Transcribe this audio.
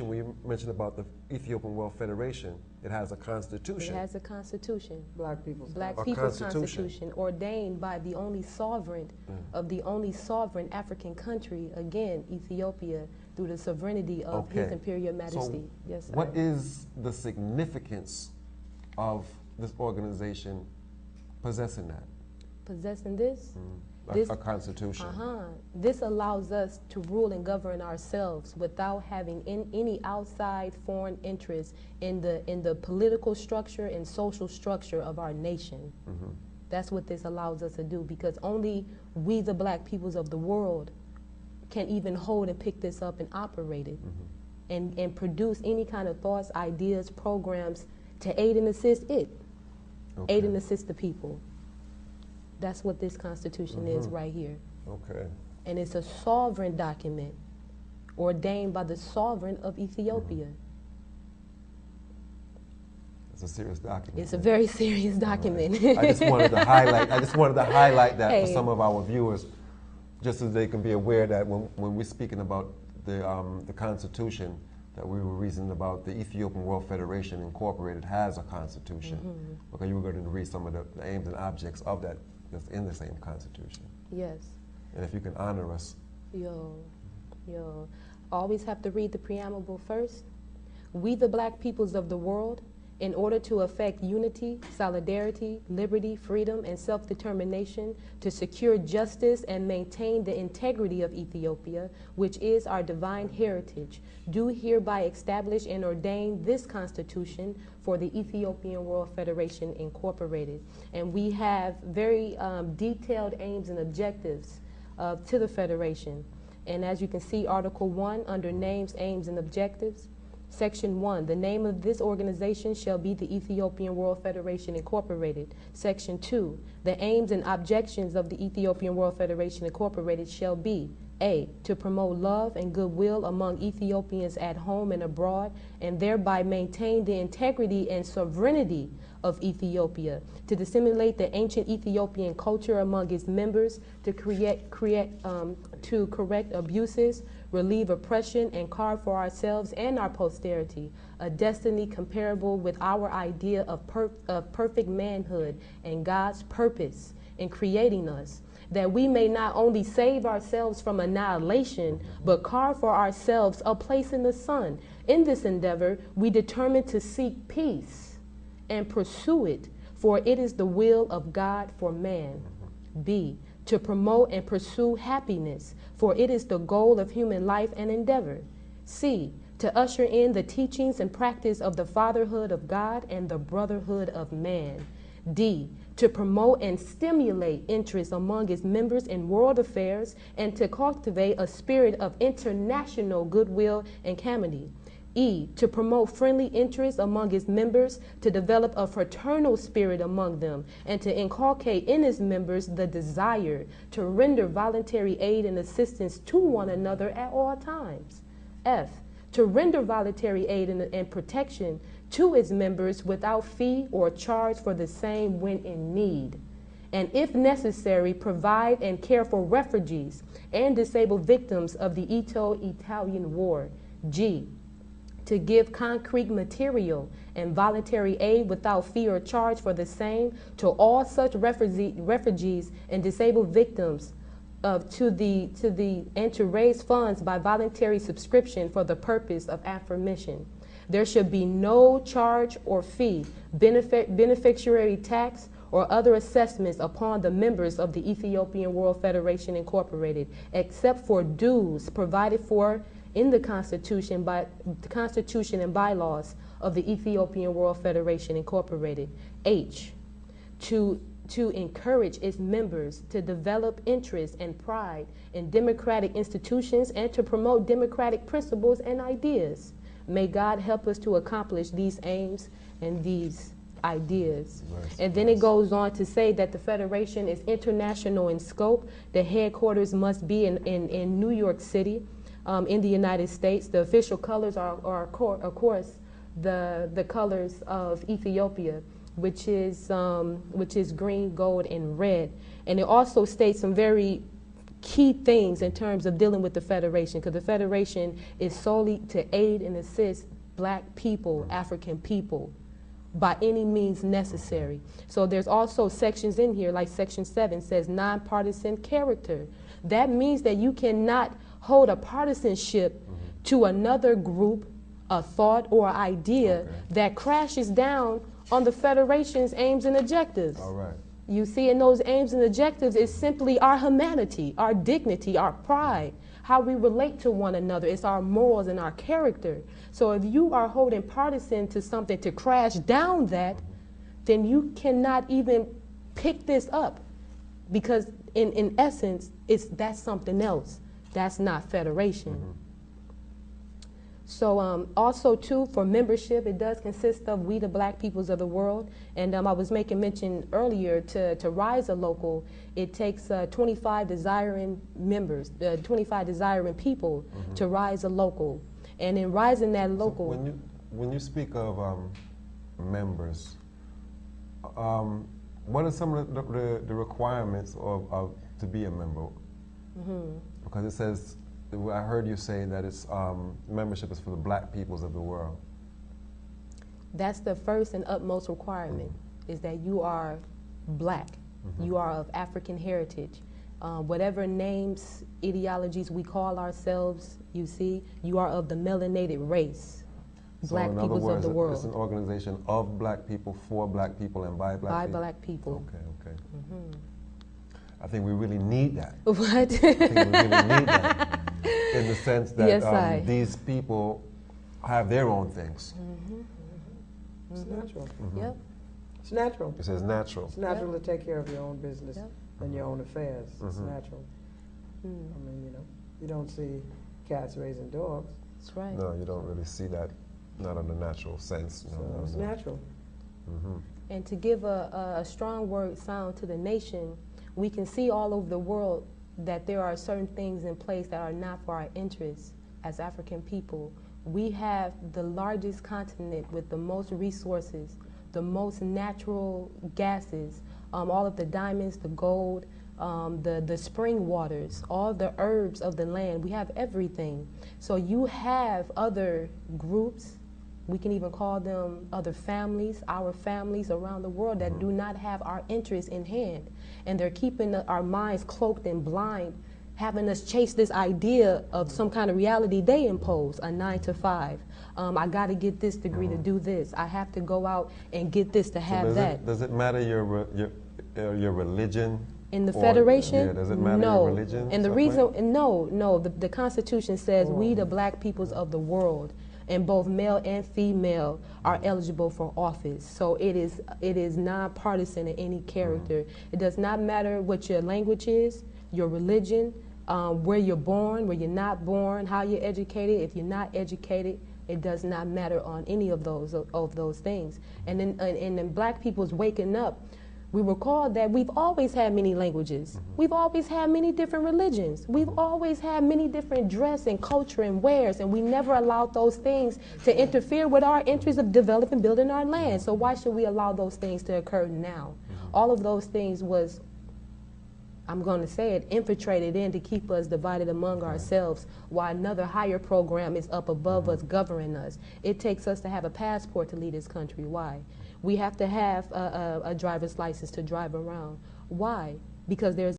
We mentioned about the Ethiopian World Federation. It has a constitution. It has a constitution. Black People's Constitution ordained by the only sovereign of the only sovereign African country, again, Ethiopia, through the sovereignty of His Imperial Majesty. So yes, sir. What is the significance of this organization possessing that? Possessing this? A constitution. This allows us to rule and govern ourselves without having any outside foreign interest in the political structure and social structure of our nation. That's what this allows us to do, because only we, the black peoples of the world, can even hold and pick this up and operate it, and produce any kind of thoughts, ideas, programs to aid and assist it, aid and assist the people. That's what this Constitution is right here. Okay. And it's a sovereign document ordained by the sovereign of Ethiopia. It's a serious document. It's a very serious document. Right. I just wanted to highlight that for some of our viewers, just so they can be aware that when we're speaking about the Constitution, that we were reasoning about the Ethiopian World Federation Incorporated has a constitution. Okay, you were going to read some of the aims and objects of that that's in the same constitution. Yes. And if you can honor us. Always have to read the preamble first. We, the black peoples of the world, in order to effect unity, solidarity, liberty, freedom, and self-determination, to secure justice and maintain the integrity of Ethiopia, which is our divine heritage, do hereby establish and ordain this Constitution for the Ethiopian World Federation Incorporated. And we have very detailed aims and objectives to the Federation. And as you can see, Article 1, under Names, Aims, and Objectives, Section 1, the name of this organization shall be the Ethiopian World Federation Incorporated. Section 2, the aims and objections of the Ethiopian World Federation Incorporated shall be: A, to promote love and goodwill among Ethiopians at home and abroad, and thereby maintain the integrity and sovereignty of Ethiopia, to disseminate the ancient Ethiopian culture among its members, to correct abuses, relieve oppression, and carve for ourselves and our posterity a destiny comparable with our idea of perfect manhood and God's purpose in creating us, that we may not only save ourselves from annihilation, but carve for ourselves a place in the sun. In this endeavor, we determine to seek peace and pursue it, for it is the will of God for man. B, to promote and pursue happiness, for it is the goal of human life and endeavor. C, to usher in the teachings and practice of the fatherhood of God and the brotherhood of man. D, to promote and stimulate interest among its members in world affairs and to cultivate a spirit of international goodwill and amity. E, to promote friendly interest among its members, to develop a fraternal spirit among them, and to inculcate in its members the desire to render voluntary aid and assistance to one another at all times. F, to render voluntary aid and protection to its members without fee or charge for the same when in need. And if necessary, provide and care for refugees and disabled victims of the Ito-Italian War. G, to give concrete material and voluntary aid without fee or charge for the same to all such refugees and disabled victims and to raise funds by voluntary subscription for the purpose of affirmation. There should be no charge or fee, beneficiary tax, or other assessments upon the members of the Ethiopian World Federation Incorporated, except for dues provided for in the Constitution and bylaws of the Ethiopian World Federation Incorporated. H, to encourage its members to develop interest and pride in democratic institutions and to promote democratic principles and ideas. May God help us to accomplish these aims and these ideas. And then it goes on to say that the Federation is international in scope. The headquarters must be in New York City, in the United States. The official colors are of course, the colors of Ethiopia, which is green, gold, and red. And it also states some very key things in terms of dealing with the Federation, because the Federation is solely to aid and assist black people, African people, by any means necessary. So there's also sections in here, like Section 7 says nonpartisan character. That means that you cannot hold a partisanship to another group, a thought, or idea that crashes down on the Federation's aims and objectives. All right. You see, in those aims and objectives is simply our humanity, our dignity, our pride, how we relate to one another. It's our morals and our character. So if you are holding partisan to something to crash down that, then you cannot even pick this up, because in essence, that's something else. That's not Federation. So also too, for membership, it does consist of we the black peoples of the world. And I was making mention earlier to rise a local, it takes 25 desiring members, 25 desiring people to rise a local. And in rising that local. So when you speak of members, what are some of the requirements of to be a member? Because it says, I heard you say that it's membership is for the black peoples of the world. That's the first and utmost requirement, is that you are black. You are of African heritage. Whatever names, ideologies we call ourselves, you see, you are of the melanated race. Black peoples of the world. It's an organization of black people, for black people, and by black people? By black people. Okay, okay. I think we really need that. What? I think we really need that. In the sense that these people have their own things. It's natural. Yep. It's natural. It says natural. It's natural to take care of your own business and your own affairs. It's natural. I mean, you know, you don't see cats raising dogs. That's right. No, you don't really see that, not in the natural sense. No, So it's natural. And to give a strong word sound to the nation, we can see all over the world that there are certain things in place that are not for our interests as African people. We have the largest continent with the most resources, the most natural gases, all of the diamonds, the gold, the spring waters, all the herbs of the land. We have everything. So you have other groups, we can even call them other families, our families around the world that do not have our interests in hand. And they're keeping our minds cloaked and blind, having us chase this idea of some kind of reality they impose, a 9 to 5. I got to get this degree to do this. I have to go out and get this to have that. Does it matter your religion? In the Federation? Yeah, does it matter your religion? And the reason, no, the Constitution says we the black peoples of the world, and both male and female are eligible for office. So it is nonpartisan in any character. It does not matter what your language is, your religion, where you're born, where you're not born, how you're educated. If you're not educated, it does not matter on any of those things. And then black people's waking up, we recall that we've always had many languages. We've always had many different religions. We've always had many different dress and culture and wares, and we never allowed those things to interfere with our interests of developing, building our land. So why should we allow those things to occur now? All of those things was, I'm going to say it, infiltrated in to keep us divided among ourselves, while another higher program is up above us, governing us. It takes us to have a passport to leave this country. Why? We have to have a driver's license to drive around. Why? Because there's